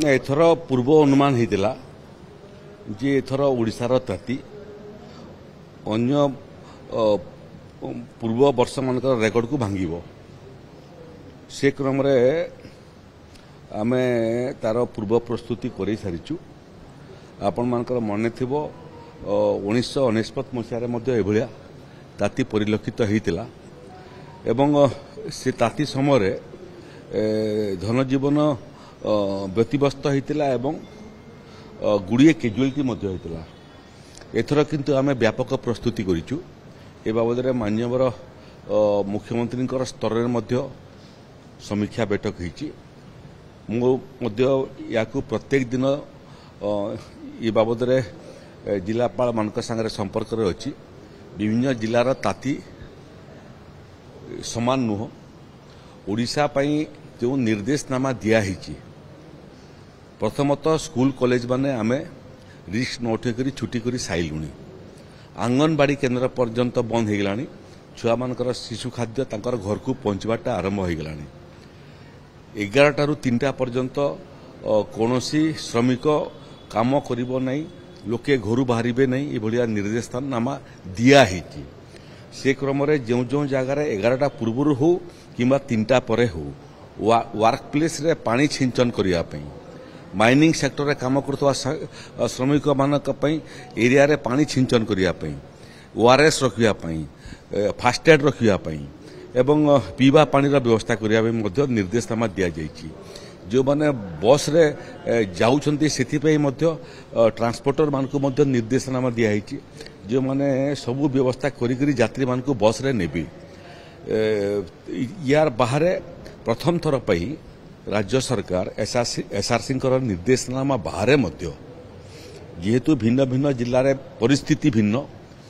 एथर पूर्व अनुमान होता जे एथर ओडिशार ताती अन्य पूर्व वर्ष मान रेकर्ड को भांग से क्रम आमे तार पूर्व प्रस्तुति कर सारीचु। आपण मानकर मन थी 1999 मसीह ताती परिलक्षित होता एवं से ताती समय धनजीवन व्यतिव्यस्त होता एवं गुड़िए कैजुआलिटी होता। एथर किंतु आमे व्यापक प्रस्तुति करिचु। ए बाबद माननीय मुख्यमंत्री स्तर में समीक्षा बैठक होती। या प्रत्येक दिन ये बाबद जिलापाल मान संगे संपर्क अच्छी। विभिन्न जिलार ताती समान नुह। ओडिशा पई जो निर्देशनामा दियाही प्रथमतः स्कूल कॉलेज माने आमे रिस्क न उठेक छुट्टी कर साइलुणी। आंगनबाड़ी केन्द्र पर्यंत बंद हो गलानी। छुआ मानकर शिशु खाद्य तांकर घर को पहुंचवाटा आरंभ हो गलानी। 11टा ରୁ 3टा पर्यंत कौनसी श्रमिक काम करिबो नहीं, लोके घर बाहरिबे नहीं, ये भलिया निर्देशनामा दियाही। से क्रम जो जो जगार 11टा पूर्व हो कि 3टा परे हो वर्क प्लेस रे पानी छिंचन करिया पई, माइनिंग सेक्टर रे काम करथवा श्रमिक मानक पई एरिया रे पानी छिंचन करिया पई, ओआरएस रखिया पई, फास्ट एड रखिया पई एवं पीवा पानी रा व्यवस्था करिया पई मध्य निर्देशनामा दिया जायछि। जो माने बस रे जाउछन्ती सेथि पई मध्य ट्रांसपोर्टर मानको मध्य निर्देशनामा दिया हिछि। जो माने सबु व्यवस्था करी करी यात्री मानको बस रे नेबी। यार बाहर प्रथम थर पई राज्य सरकार एसआरसी निर्देशनामा बाहर मध्य जेहेतु भिन्न भिन्न जिले में परिस्थिति भिन्न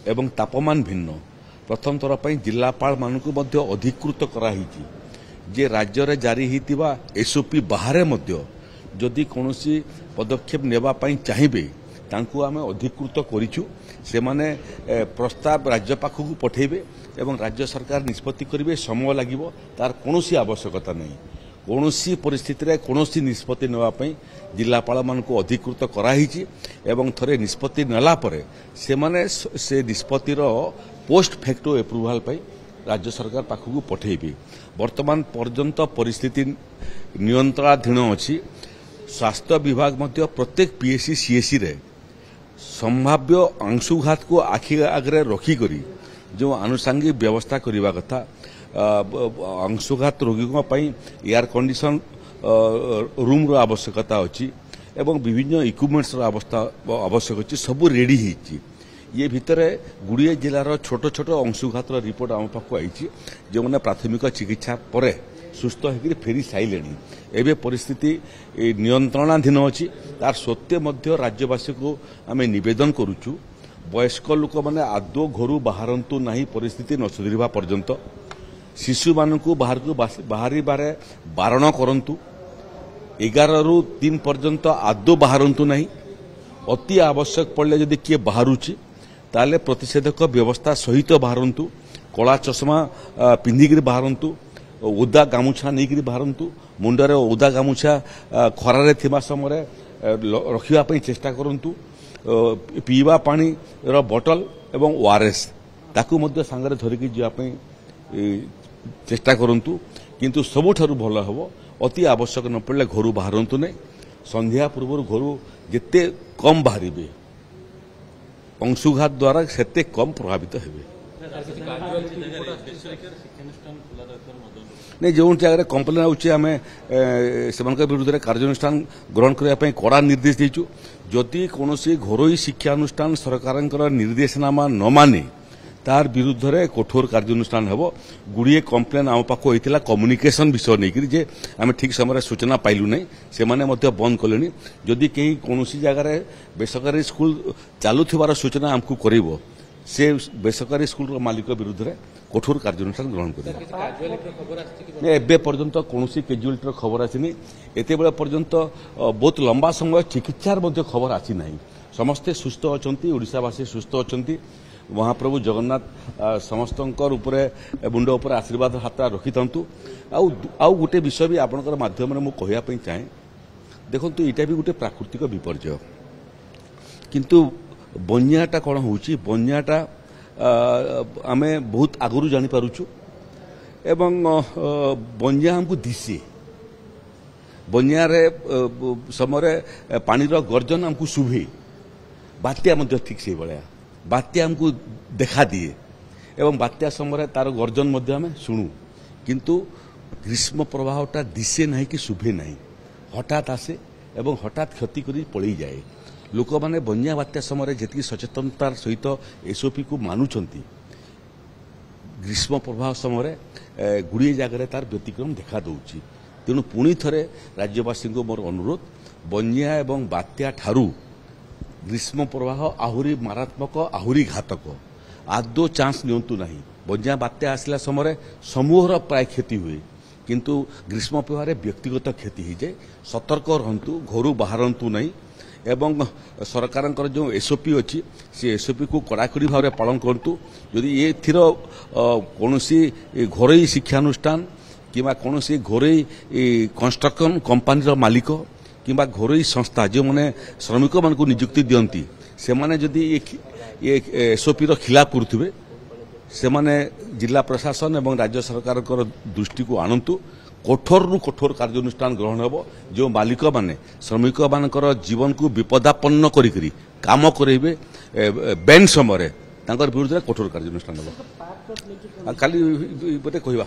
एवं तापमान भिन्न प्रथम थर पई जिलापाल मानकु मध्य अधिकृत कराही जे राज्य रे जारी हितिबा एसओपी बाहर मध्य जदि कोनोसी पदक्षेप नेबा पई चाहिबे तांकु आमे अधिकृत करिछु। से माने प्रस्ताव राज्य पाखकु पठेबे एवं राज्य सरकार निष्पत्ति करिवे। समय लागिवो, तार कोनोसी आवश्यकता नहीं। कोनोसी परिस्थिति रे कोनोसी निष्पत्ति नेबा पई जिलापाल मानकु अधिकृत कराही एवं थरे निष्पत्ति नेला परे से माने से निष्पत्तिर पोस्ट फैक्टो एप्रुवाल पई राज्य सरकार पाखकु पठेबे। वर्तमान पर्यंत परिस्थिति नियंत्रणाधीन अछि। स्वास्थ्य विभाग मध्य प्रत्येक पीएससी सीएससी रे संभाव्य अंशुघात को आखि आगे रखिक जो आनुषांगिक व्यवस्था करने कथा अंशुघात रोगी एयर कंडीशन रूम रो आवश्यकता अच्छी एवं विभिन्न इक्विपमेंट्स आवश्यक अच्छी सब रेडी होती। ये भितर गुड़िए जिलार छोट छोट अंशुघात रिपोर्ट आम पाक आई जो मैंने प्राथमिक चिकित्सा पर सुस्थ होकर फेरी सारे एवं परिस्थिति नियंत्रणाधीन अच्छी। तार सत्वे मध्य राज्यवासी को आम नवेदन करुचु वयस्क लोक मैंने आदौ घर बाहरतु ना परिस्थिति न सुधरवा पर्यंत शिशु मानक बाहर को बाहर बारण करंतु। 11 ରୁ 3 पर्यंत आदौ बाहरतु ना। अति आवश्यक पड़े जदि किए बाहरुची ताले प्रतिषेधक व्यवस्था सहित बाहरतु। कला चश्मा पिंधिक बाहरतु, ओदा गामुछा नहीं बाहरतु, मुंडरे ओदा गामुछा खरारे थिबा समय रखिबा पई चेष्टा करंतु। पीवा पानी रो बोतल एवं ओआरएस ताकू मध्य सांगरे धरिकी जिया पई चेष्टा करंतु। किंतु सबुठारु भल हबो अति आवश्यक न पड़ले घर बाहरतु नै। संध्या पूर्व घर जिते कम बाहरिबे अंशुघात द्वारा सेते कम प्रभावित हेबे। नहीं जो जगह कंप्लेन आम विरुद्ध में कार्यानुष्ठान ग्रहण करने कड़ा निर्देश देचु। जदि कौन घरोई शिक्षानुष्ठान सरकार निर्देशनामा न माने तार विरुद्ध में कठोर कार्यानुष्ठान हेबो। गुड़िए कंप्लेन आम पाक होता कम्युनिकेशन विषय नहीं जे आम ठीक समय सूचना पाइलु नहीं से माने मध्य बंद कले। जदि कहीं कौन जगार बेसरकारी स्कूल चलुथिबार सूचना आमको करिवो से बेसरकारी स्कूल मालिक विरुद्ध में कठोर कार्यानुष्ठान ग्रहण कर। एबे पर्यंत कौन कैजुआलिटी खबर आसीनी। एते बेला पर्यंत बहुत लंबा समय चिकित्सार मध्य खबर आसी नाही। समस्ते सुस्थ अछंती, ओडिशावासी सुस्थ अछंती। महाप्रभु जगन्नाथ समस्तंकर उपरे मुंड उपर आशीर्वाद हाथ रखि थांतु। आउ गोटे विषय भी आपनकर माध्यम रे मु कहिया पई चाहे देखो यहाँ भी गोटे प्राकृतिक विपर्य किंतु बन्याटा कौन होची बन्याटा आमे बहुत आगुरी जानी पारुछु एवं बन्या हमको दिसे बन्यारे समय पानी गर्जन हमको शुभे बात्या मध्य ठीक से भाया बात्या हमको देखा दिए एवं बात्या समय तार गर्जन मध्य आम शुणु किंतु ग्रीष्म प्रवाहटा दिसे नहीं कि शुभे नहीं हठात आसे एवं हठात क्षति करी पलि जाए लोक मैंने बन्या बात्या समय जी सचेतनतार सहित एसओपी को मानुंट ग्रीष्म प्रवाह समय गुड़िए जगह तार व्यतिक्रम देखा दौची तेणु पुणी थे राज्यवासी को मोर अनुरोध बन्या एवं बात्या ठारू ग्रीष्म प्रवाह आहुरी मारात्मक आहुरी घातक आदौ चांस नियंतु नहीं बन्या बात्या आसला समय समूहर प्राय क्षति हुए किंतु ग्रीष्म प्रवाह व्यक्तिगत क्षति हो जाए सतर्क रहंतु घर बाहरंतु नहीं एवं सरकार जो एसओपी अच्छी से एसओपी को कड़ाकड़ी भाव में पालन करूँ यदि ये कौन घरोई शिक्षानुष्ठान किंवा कौन घरोई कंस्ट्रक्शन कंपानी मालिक किंवा घरोई संस्था जो मैंने श्रमिक मान को नियुक्ति दियंती से माने जदि ये एसओपी खिलाफ करुवे से माने जिला प्रशासन एवं राज्य सरकार दृष्टि को आणंतु कठोर रु कठोर कार्यानुष्ठान ग्रहण होब जो मालिक माने श्रमिक मानकर जीवन को विपदापन्न करी काम करेबे बैन समय विरुद्ध कठोर कार्यानुष्ठान होब खाली कहवा